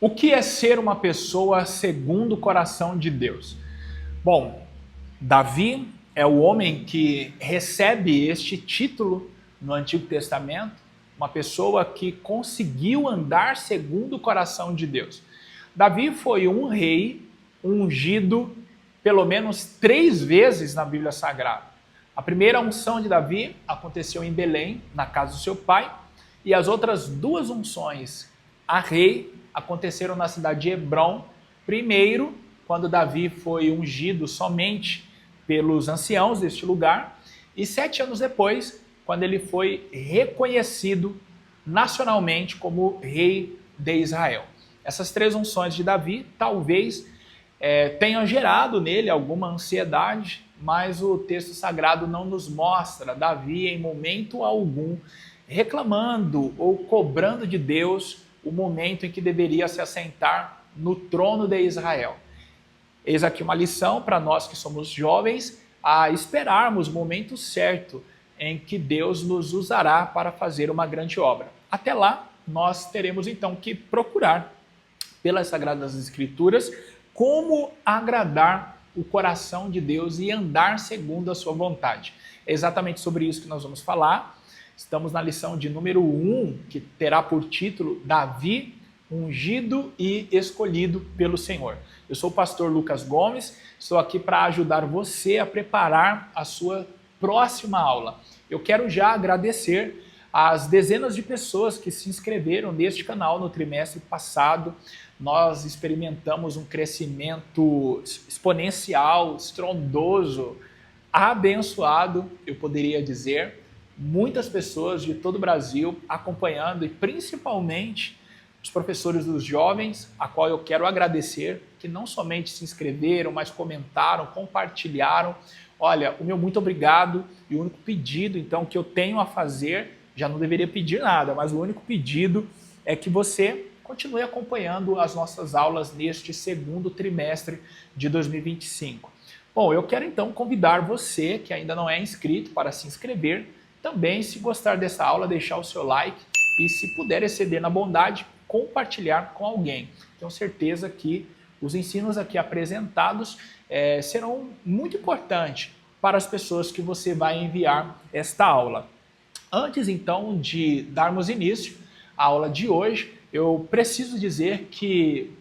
O que é ser uma pessoa segundo o coração de Deus? Bom, Davi é o homem que recebe este título no Antigo Testamento, uma pessoa que conseguiu andar segundo o coração de Deus. Davi foi um rei ungido pelo menos 3 vezes na Bíblia Sagrada. A primeira unção de Davi aconteceu em Belém, na casa do seu pai, e as outras 2 unções a rei aconteceram na cidade de Hebrom. Primeiro, quando Davi foi ungido somente pelos anciãos deste lugar, e 7 anos depois, quando ele foi reconhecido nacionalmente como rei de Israel. Essas 3 unções de Davi talvez tenham gerado nele alguma ansiedade, mas o texto sagrado não nos mostra Davi em momento algum reclamando ou cobrando de Deus o momento em que deveria se assentar no trono de Israel. Eis aqui uma lição para nós que somos jovens, a esperarmos o momento certo em que Deus nos usará para fazer uma grande obra. Até lá, nós teremos então que procurar, pelas Sagradas Escrituras, como agradar o coração de Deus e andar segundo a sua vontade. É exatamente sobre isso que nós vamos falar. Estamos na lição de número 1, que terá por título Davi, ungido e escolhido pelo Senhor. Eu sou o pastor Lucas Gomes, estou aqui para ajudar você a preparar a sua próxima aula. Eu quero já agradecer às dezenas de pessoas que se inscreveram neste canal no trimestre passado. Nós experimentamos um crescimento exponencial, estrondoso, abençoado, eu poderia dizer. Muitas pessoas de todo o Brasil acompanhando e principalmente os professores dos jovens, a qual eu quero agradecer, que não somente se inscreveram, mas comentaram, compartilharam. Olha, o meu muito obrigado e o único pedido então que eu tenho a fazer, já não deveria pedir nada, mas o único pedido é que você continue acompanhando as nossas aulas neste segundo trimestre de 2025. Bom, eu quero então convidar você que ainda não é inscrito para se inscrever. Também, se gostar dessa aula, deixar o seu like e, se puder exceder na bondade, compartilhar com alguém. Tenho certeza que os ensinos aqui apresentados serão muito importantes para as pessoas que você vai enviar esta aula. Antes, então, de darmos início à aula de hoje, eu preciso dizer que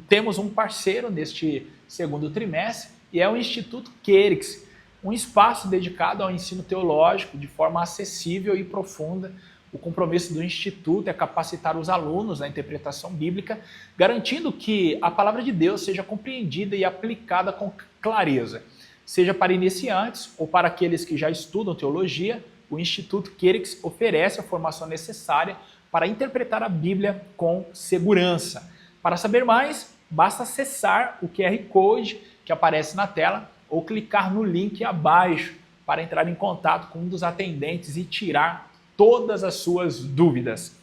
temos um parceiro neste segundo trimestre e é o Instituto Querix, um espaço dedicado ao ensino teológico de forma acessível e profunda. O compromisso do Instituto é capacitar os alunos na interpretação bíblica, garantindo que a palavra de Deus seja compreendida e aplicada com clareza. Seja para iniciantes ou para aqueles que já estudam teologia, o Instituto Querix oferece a formação necessária para interpretar a Bíblia com segurança. Para saber mais, basta acessar o QR Code que aparece na tela ou clicar no link abaixo para entrar em contato com um dos atendentes e tirar todas as suas dúvidas.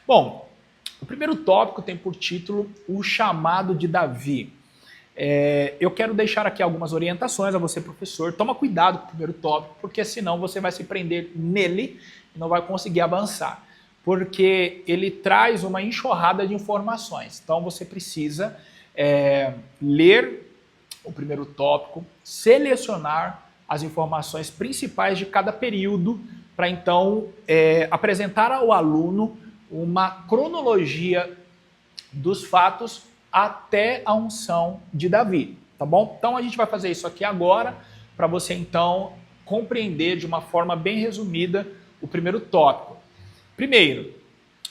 Bom, o primeiro tópico tem por título o chamado de Davi. Eu quero deixar aqui algumas orientações a você, professor. Toma cuidado com o primeiro tópico, porque senão você vai se prender nele e não vai conseguir avançar, porque ele traz uma enxurrada de informações. Então você precisa ler o primeiro tópico, selecionar as informações principais de cada período para então apresentar ao aluno uma cronologia dos fatos até a unção de Davi, tá bom? Então a gente vai fazer isso aqui agora para você então compreender de uma forma bem resumida o primeiro tópico. Primeiro,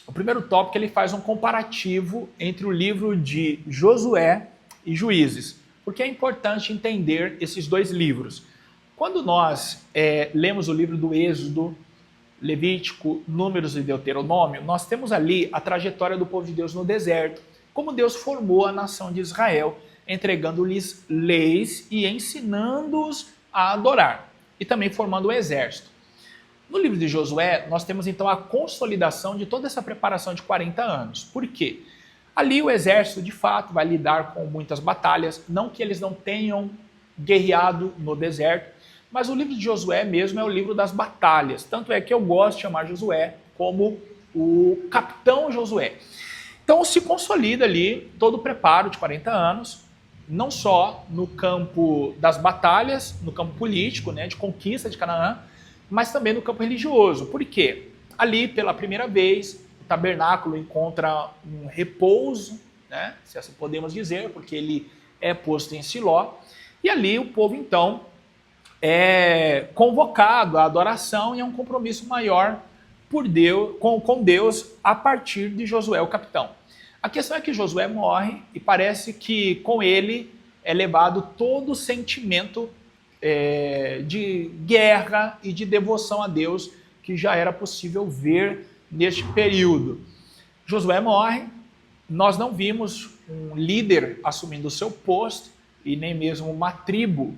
o primeiro tópico ele faz um comparativo entre o livro de Josué e Juízes. Porque é importante entender esses 2 livros. Quando nós lemos o livro do Êxodo, Levítico, Números e Deuteronômio, nós temos ali a trajetória do povo de Deus no deserto, como Deus formou a nação de Israel, entregando-lhes leis e ensinando-os a adorar, e também formando o exército. No livro de Josué, nós temos então a consolidação de toda essa preparação de 40 anos. Por quê? Ali o exército, de fato, vai lidar com muitas batalhas, não que eles não tenham guerreado no deserto, mas o livro de Josué mesmo é o livro das batalhas. Tanto é que eu gosto de chamar Josué como o capitão Josué. Então se consolida ali todo o preparo de 40 anos, não só no campo das batalhas, no campo político, né, de conquista de Canaã, mas também no campo religioso. Por quê? Ali, pela primeira vez, o tabernáculo encontra um repouso, né, se assim podemos dizer, porque ele é posto em Siló, e ali o povo, então, é convocado à adoração e a um compromisso maior por Deus, com Deus a partir de Josué, o capitão. A questão é que Josué morre e parece que com ele é levado todo o sentimento de guerra e de devoção a Deus que já era possível ver neste período. Josué morre, nós não vimos um líder assumindo o seu posto e nem mesmo uma tribo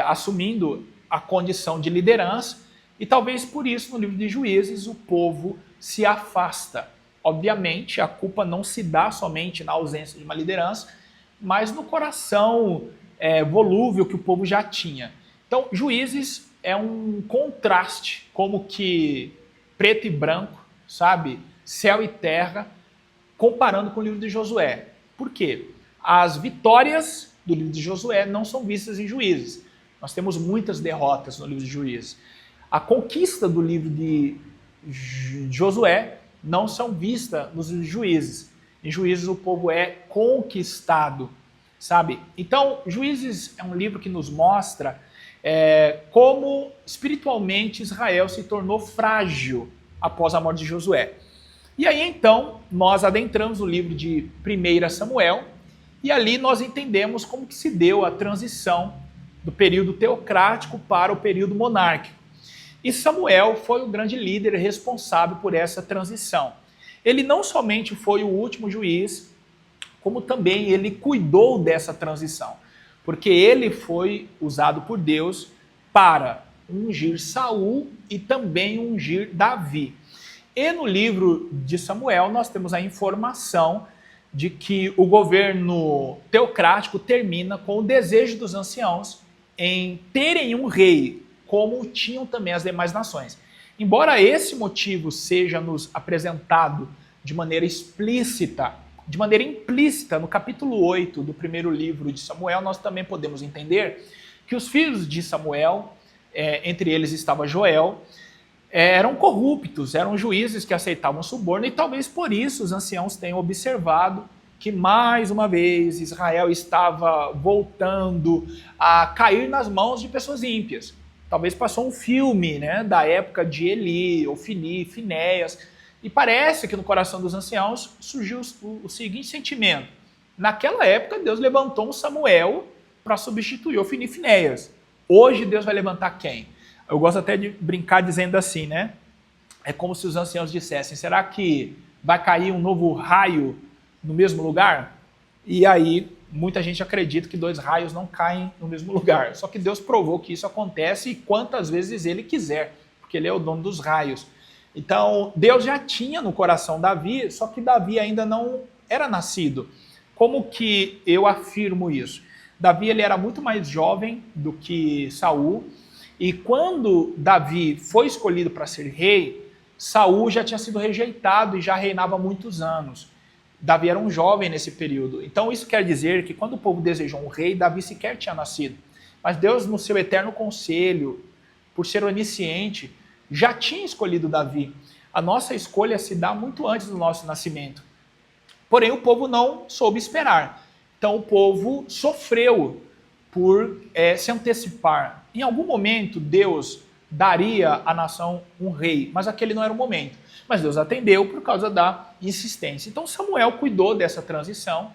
assumindo a condição de liderança, e talvez por isso no livro de Juízes o povo se afasta. Obviamente a culpa não se dá somente na ausência de uma liderança, mas no coração volúvel que o povo já tinha. Então Juízes é um contraste, como que preto e branco, sabe? Céu e terra, comparando com o livro de Josué. Por quê? As vitórias do livro de Josué não são vistas em Juízes. Nós temos muitas derrotas no livro de Juízes. A conquista do livro de Josué não são vistas nos Juízes. Em Juízes o povo é conquistado, sabe? Então, Juízes é um livro que nos mostra como espiritualmente Israel se tornou frágil após a morte de Josué. E aí então nós adentramos no livro de 1 Samuel e ali nós entendemos como que se deu a transição do período teocrático para o período monárquico. E Samuel foi o grande líder responsável por essa transição. Ele não somente foi o último juiz, como também ele cuidou dessa transição, porque ele foi usado por Deus para ungir Saul e também ungir Davi. E no livro de Samuel nós temos a informação de que o governo teocrático termina com o desejo dos anciãos em terem um rei, como tinham também as demais nações. Embora esse motivo seja nos apresentado de maneira explícita, de maneira implícita, no capítulo 8 do primeiro livro de Samuel, nós também podemos entender que os filhos de Samuel, entre eles estava Joel, eram corruptos, eram juízes que aceitavam suborno, e talvez por isso os anciãos tenham observado que mais uma vez Israel estava voltando a cair nas mãos de pessoas ímpias. Talvez passou um filme, né, da época de Eli, Ofni, Finéias, e parece que no coração dos anciãos surgiu o seguinte sentimento: naquela época Deus levantou um Samuel para substituir Ofni e Finéias. Hoje Deus vai levantar quem? Eu gosto até de brincar dizendo assim, né? É como se os anciãos dissessem: será que vai cair um novo raio no mesmo lugar? E aí muita gente acredita que 2 raios não caem no mesmo lugar. Só que Deus provou que isso acontece e quantas vezes Ele quiser, porque Ele é o dono dos raios. Então Deus já tinha no coração Davi, só que Davi ainda não era nascido. Como que eu afirmo isso? Davi ele era muito mais jovem do que Saul, e quando Davi foi escolhido para ser rei, Saul já tinha sido rejeitado e já reinava há muitos anos. Davi era um jovem nesse período. Então isso quer dizer que quando o povo desejou um rei, Davi sequer tinha nascido. Mas Deus, no seu eterno conselho, por ser onisciente, já tinha escolhido Davi. A nossa escolha se dá muito antes do nosso nascimento. Porém, o povo não soube esperar. Então o povo sofreu por se antecipar. Em algum momento, Deus daria à nação um rei, mas aquele não era o momento. Mas Deus atendeu por causa da insistência. Então Samuel cuidou dessa transição,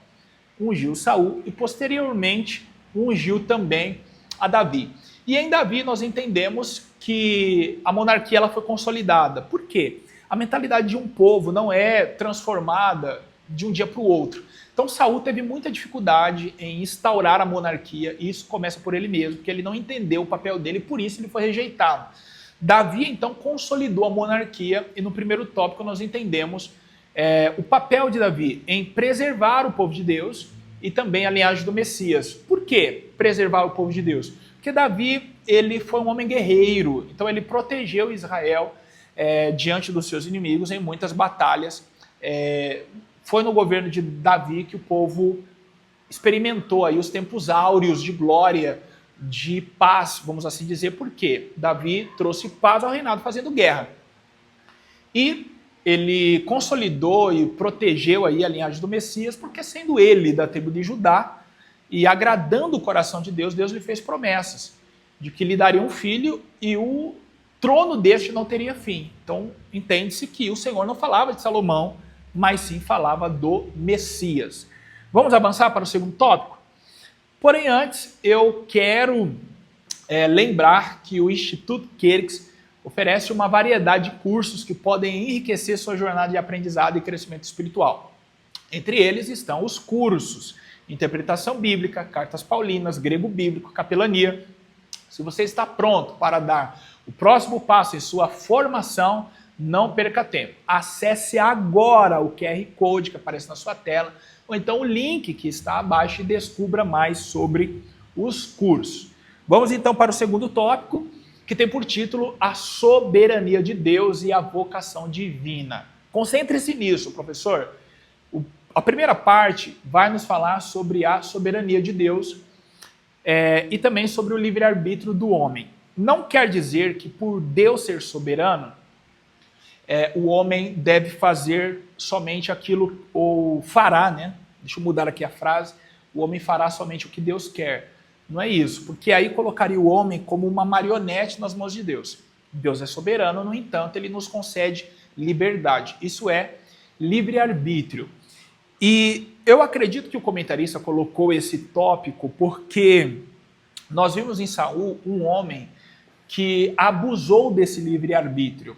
ungiu Saul e posteriormente ungiu também a Davi. E em Davi nós entendemos que a monarquia ela foi consolidada. Por quê? A mentalidade de um povo não é transformada de um dia para o outro. Então Saul teve muita dificuldade em instaurar a monarquia, e isso começa por ele mesmo, porque ele não entendeu o papel dele, e por isso ele foi rejeitado. Davi então consolidou a monarquia, e no primeiro tópico nós entendemos o papel de Davi em preservar o povo de Deus e também a linhagem do Messias. Por que preservar o povo de Deus? Porque Davi ele foi um homem guerreiro, então ele protegeu Israel diante dos seus inimigos em muitas batalhas, foi no governo de Davi que o povo experimentou aí os tempos áureos de glória, de paz, vamos assim dizer, porque Davi trouxe paz ao reinado fazendo guerra. E ele consolidou e protegeu aí a linhagem do Messias, porque sendo ele da tribo de Judá e agradando o coração de Deus, Deus lhe fez promessas de que lhe daria um filho e o trono deste não teria fim. Então entende-se que o Senhor não falava de Salomão, mas sim falava do Messias. Vamos avançar para o segundo tópico? Porém, antes, eu quero lembrar que o Instituto Querix oferece uma variedade de cursos que podem enriquecer sua jornada de aprendizado e crescimento espiritual. Entre eles estão os cursos Interpretação Bíblica, Cartas Paulinas, Grego Bíblico, Capelania. Se você está pronto para dar o próximo passo em sua formação, não perca tempo. Acesse agora o QR Code que aparece na sua tela, ou então o link que está abaixo e descubra mais sobre os cursos. Vamos então para o segundo tópico, que tem por título A Soberania de Deus e a Vocação Divina. Concentre-se nisso, professor. A primeira parte vai nos falar sobre a soberania de Deus e também sobre o livre-arbítrio do homem. Não quer dizer que por Deus ser soberano, o homem deve fazer somente aquilo, ou fará, né? Deixa eu mudar aqui a frase. O homem fará somente o que Deus quer. Não é isso, porque aí colocaria o homem como uma marionete nas mãos de Deus. Deus é soberano, no entanto, ele nos concede liberdade. Isso é livre-arbítrio. E eu acredito que o comentarista colocou esse tópico porque nós vimos em Saul um homem que abusou desse livre-arbítrio.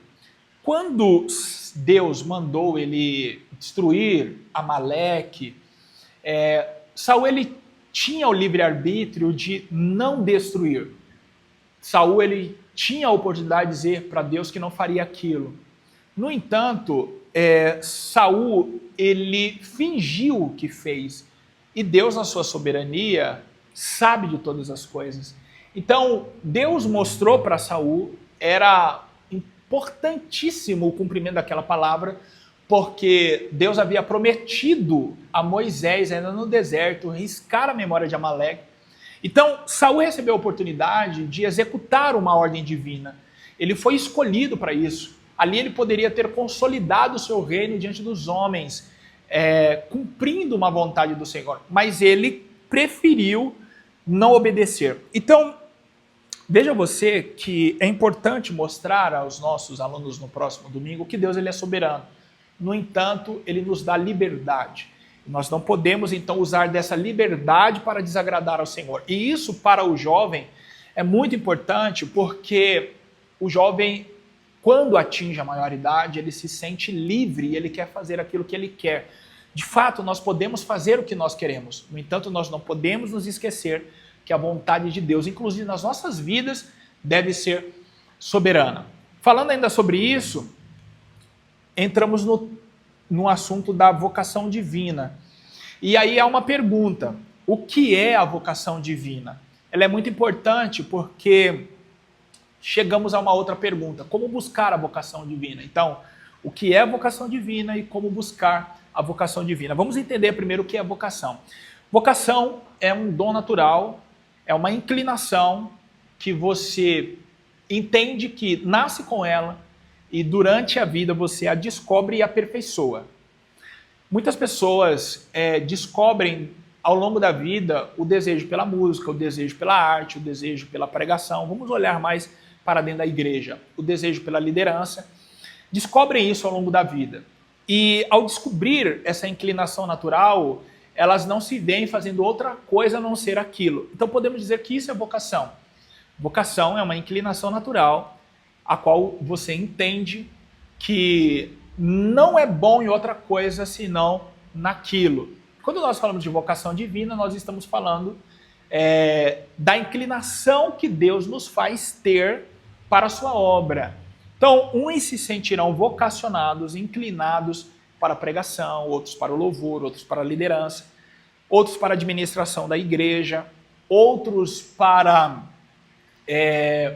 Quando Deus mandou ele destruir Amaleque, Saul ele tinha o livre-arbítrio de não destruir. Saul ele tinha a oportunidade de dizer para Deus que não faria aquilo. No entanto, Saul ele fingiu que fez. E Deus, na sua soberania, sabe de todas as coisas. Então, Deus mostrou para Saul, era importantíssimo o cumprimento daquela palavra, porque Deus havia prometido a Moisés, ainda no deserto, riscar a memória de Amaleque. Então, Saul recebeu a oportunidade de executar uma ordem divina. Ele foi escolhido para isso. Ali ele poderia ter consolidado o seu reino diante dos homens, cumprindo uma vontade do Senhor. Mas ele preferiu não obedecer. Então, veja você que é importante mostrar aos nossos alunos no próximo domingo que Deus ele é soberano. No entanto, ele nos dá liberdade. Nós não podemos, então, usar dessa liberdade para desagradar ao Senhor. E isso, para o jovem, é muito importante, porque o jovem, quando atinge a maioridade, ele se sente livre e ele quer fazer aquilo que ele quer. De fato, nós podemos fazer o que nós queremos. No entanto, nós não podemos nos esquecer que a vontade de Deus, inclusive nas nossas vidas, deve ser soberana. Falando ainda sobre isso, entramos no assunto da vocação divina. E aí há uma pergunta: o que é a vocação divina? Ela é muito importante porque chegamos a uma outra pergunta: como buscar a vocação divina? Então, o que é a vocação divina e como buscar a vocação divina? Vamos entender primeiro o que é vocação. Vocação é um dom natural, é uma inclinação que você entende que nasce com ela e durante a vida você a descobre e aperfeiçoa. Muitas pessoas descobrem ao longo da vida o desejo pela música, o desejo pela arte, o desejo pela pregação. Vamos olhar mais para dentro da igreja. O desejo pela liderança. Descobrem isso ao longo da vida. E ao descobrir essa inclinação natural, elas não se veem fazendo outra coisa a não ser aquilo. Então podemos dizer que isso é vocação. Vocação é uma inclinação natural a qual você entende que não é bom em outra coisa senão naquilo. Quando nós falamos de vocação divina, nós estamos falando da inclinação que Deus nos faz ter para a sua obra. Então, uns se sentirão vocacionados, inclinados para a pregação, outros para o louvor, outros para a liderança, outros para a administração da igreja, outros para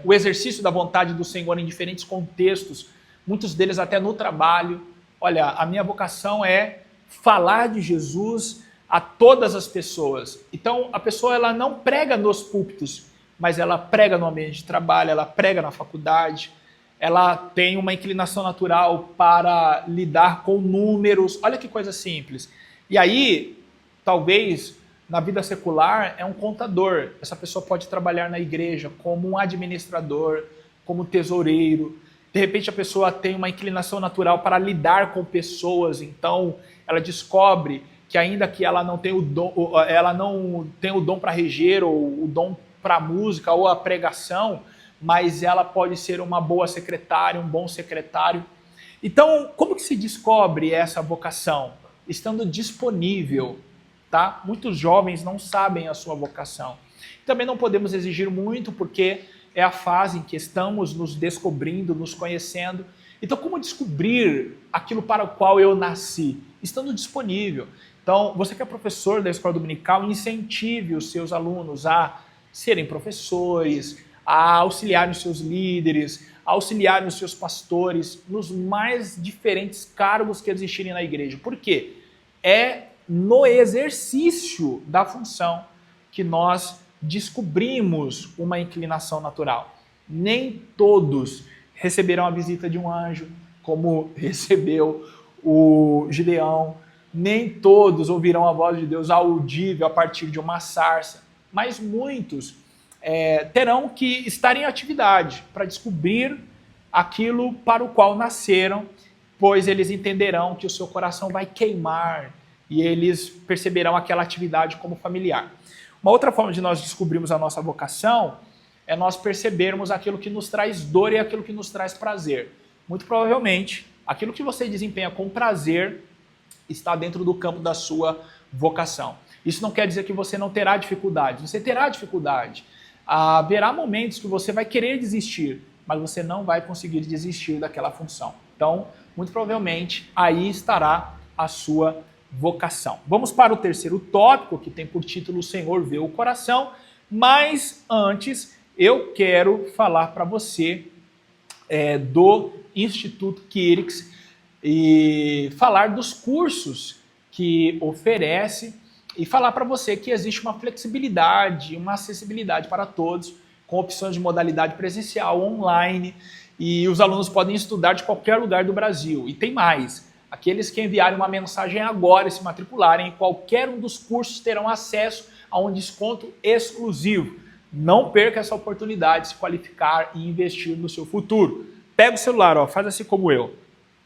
o exercício da vontade do Senhor em diferentes contextos, muitos deles até no trabalho. Olha, a minha vocação é falar de Jesus a todas as pessoas. Então, a pessoa ela não prega nos púlpitos, mas ela prega no ambiente de trabalho, ela prega na faculdade, ela tem uma inclinação natural para lidar com números. Olha que coisa simples. E aí, talvez, na vida secular, é um contador. Essa pessoa pode trabalhar na igreja como um administrador, como tesoureiro. De repente, a pessoa tem uma inclinação natural para lidar com pessoas. Então, ela descobre que ainda que ela não tenha o dom para reger, ou o dom para a música, ou a pregação, mas ela pode ser uma boa secretária, um bom secretário. Então, como que se descobre essa vocação? Estando disponível, tá? Muitos jovens não sabem a sua vocação. Também não podemos exigir muito, porque é a fase em que estamos nos descobrindo, nos conhecendo. Então, como descobrir aquilo para o qual eu nasci? Estando disponível. Então, você que é professor da escola dominical, incentive os seus alunos a serem professores, a auxiliarem os seus líderes, a auxiliarem os seus pastores nos mais diferentes cargos que existirem na igreja. Por quê? É no exercício da função que nós descobrimos uma inclinação natural. Nem todos receberão a visita de um anjo, como recebeu o Gideão. Nem todos ouvirão a voz de Deus audível a partir de uma sarça, mas muitos terão que estar em atividade para descobrir aquilo para o qual nasceram, pois eles entenderão que o seu coração vai queimar e eles perceberão aquela atividade como familiar. Uma outra forma de nós descobrirmos a nossa vocação é nós percebermos aquilo que nos traz dor e aquilo que nos traz prazer. Muito provavelmente, aquilo que você desempenha com prazer está dentro do campo da sua vocação. Isso não quer dizer que você não terá dificuldade. Você terá dificuldade. Haverá momentos que você vai querer desistir, mas você não vai conseguir desistir daquela função. Então, muito provavelmente, aí estará a sua vocação. Vamos para o terceiro tópico, que tem por título O Senhor vê o coração, mas antes eu quero falar para você do Instituto Quirix e falar dos cursos que oferece e falar para você que existe uma flexibilidade, uma acessibilidade para todos, com opções de modalidade presencial, online, e os alunos podem estudar de qualquer lugar do Brasil. E tem mais, aqueles que enviarem uma mensagem agora e se matricularem em qualquer um dos cursos terão acesso a um desconto exclusivo. Não perca essa oportunidade de se qualificar e investir no seu futuro. Pega o celular, faz assim como eu.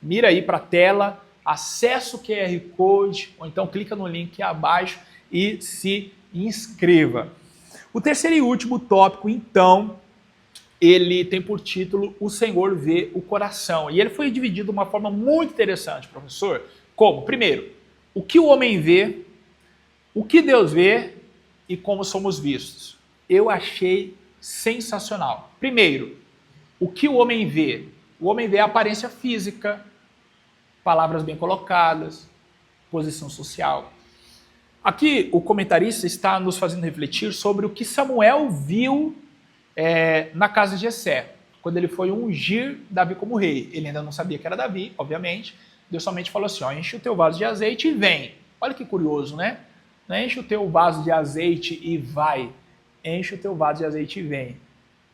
Mira aí para a tela, acessa o QR Code, ou então clica no link abaixo e se inscreva. O terceiro e último tópico, então, ele tem por título O Senhor vê o coração. E ele foi dividido de uma forma muito interessante, professor. Como? Primeiro, o que o homem vê, o que Deus vê e como somos vistos. Eu achei sensacional. Primeiro, o que o homem vê? O homem vê a aparência física, palavras bem colocadas, posição social. Aqui o comentarista está nos fazendo refletir sobre o que Samuel viu na casa de Jessé, quando ele foi ungir Davi como rei. Ele ainda não sabia que era Davi, obviamente. Deus somente falou assim, enche o teu vaso de azeite e vem. Olha que curioso, né? Não enche o teu vaso de azeite e vai. Enche o teu vaso de azeite e vem.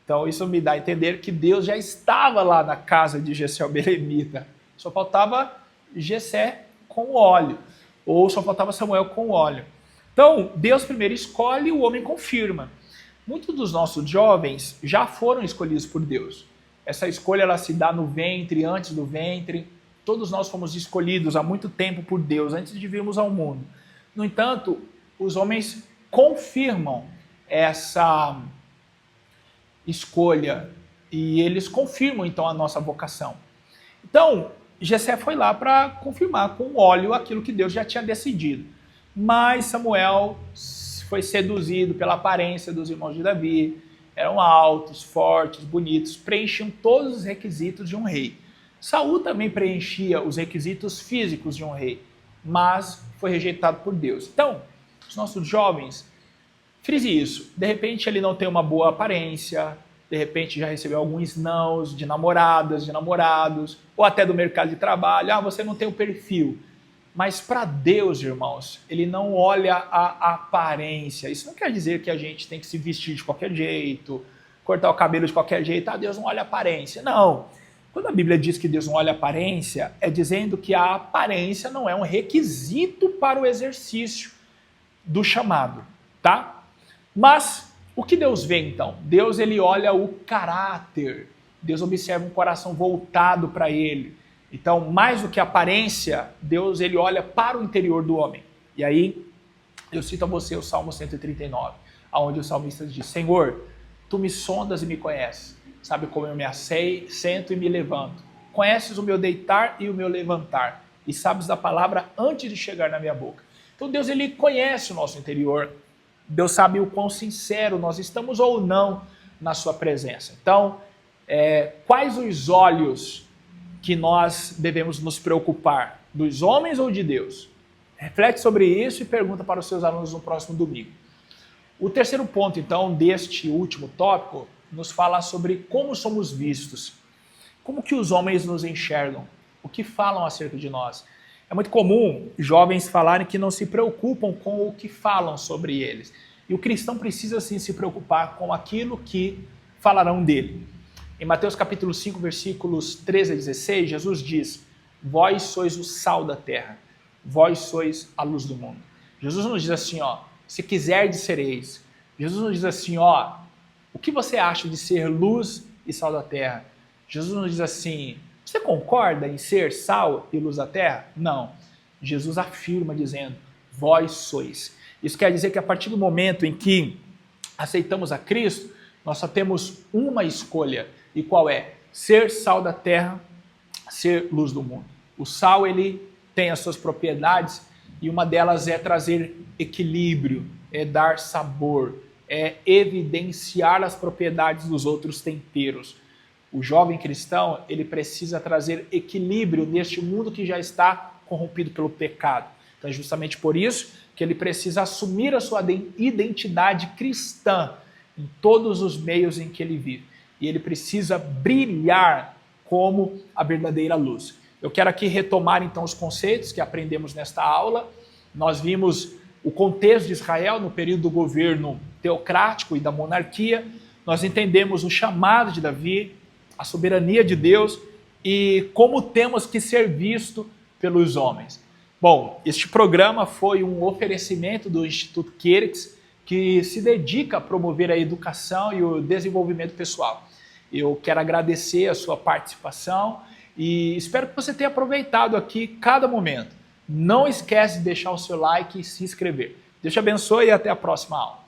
Então isso me dá a entender que Deus já estava lá na casa de Jessé o belemita. Só faltava Jessé com óleo, ou só faltava Samuel com óleo. Então, Deus primeiro escolhe e o homem confirma. Muitos dos nossos jovens já foram escolhidos por Deus. Essa escolha ela se dá no ventre, antes do ventre. Todos nós fomos escolhidos há muito tempo por Deus, antes de virmos ao mundo. No entanto, os homens confirmam essa escolha e eles confirmam então a nossa vocação. Então, Jessé foi lá para confirmar com óleo aquilo que Deus já tinha decidido. Mas Samuel foi seduzido pela aparência dos irmãos de Davi. Eram altos, fortes, bonitos, preenchiam todos os requisitos de um rei. Saul também preenchia os requisitos físicos de um rei, mas foi rejeitado por Deus. Então, os nossos jovens, frise isso. De repente ele não tem uma boa aparência, de repente já recebeu alguns nãos de namoradas, de namorados, ou até do mercado de trabalho. Você não tem o perfil. Mas para Deus, irmãos, ele não olha a aparência. Isso não quer dizer que a gente tem que se vestir de qualquer jeito, cortar o cabelo de qualquer jeito. Ah, Deus não olha a aparência. Não. Quando a Bíblia diz que Deus não olha a aparência, é dizendo que a aparência não é um requisito para o exercício do chamado, tá? Mas o que Deus vê então? Deus, ele olha o caráter. Deus observa um coração voltado para ele. Então, mais do que a aparência, Deus, ele olha para o interior do homem. E aí, eu cito a você o Salmo 139, onde o salmista diz: Senhor, tu me sondas e me conheces. Sabe como eu me sento e me levanto. Conheces o meu deitar e o meu levantar. E sabes da palavra antes de chegar na minha boca. Então, Deus, ele conhece o nosso interior. Deus sabe o quão sincero nós estamos ou não na sua presença. Então, quais os olhos que nós devemos nos preocupar? Dos homens ou de Deus? Reflete sobre isso e pergunta para os seus alunos no próximo domingo. O terceiro ponto, então, deste último tópico, nos fala sobre como somos vistos. Como que os homens nos enxergam? O que falam acerca de nós? É muito comum jovens falarem que não se preocupam com o que falam sobre eles. E o cristão precisa sim se preocupar com aquilo que falarão dele. Em Mateus capítulo 5, versículos 13 a 16, Jesus diz: vós sois o sal da terra, vós sois a luz do mundo. Jesus nos diz assim, se quiserdes sereis. Jesus nos diz assim, o que você acha de ser luz e sal da terra? Jesus nos diz assim, você concorda em ser sal e luz da terra? Não. Jesus afirma dizendo, vós sois. Isso quer dizer que a partir do momento em que aceitamos a Cristo, nós só temos uma escolha. E qual é? Ser sal da terra, ser luz do mundo. O sal, ele tem as suas propriedades e uma delas é trazer equilíbrio, é dar sabor, é evidenciar as propriedades dos outros temperos. O jovem cristão, ele precisa trazer equilíbrio neste mundo que já está corrompido pelo pecado. Então é justamente por isso que ele precisa assumir a sua identidade cristã em todos os meios em que ele vive. E ele precisa brilhar como a verdadeira luz. Eu quero aqui retomar então os conceitos que aprendemos nesta aula. Nós vimos o contexto de Israel no período do governo teocrático e da monarquia. Nós entendemos o chamado de Davi, a soberania de Deus e como temos que ser visto pelos homens. Bom, este programa foi um oferecimento do Instituto Querix, que se dedica a promover a educação e o desenvolvimento pessoal. Eu quero agradecer a sua participação e espero que você tenha aproveitado aqui cada momento. Não esquece de deixar o seu like e se inscrever. Deus te abençoe e até a próxima aula.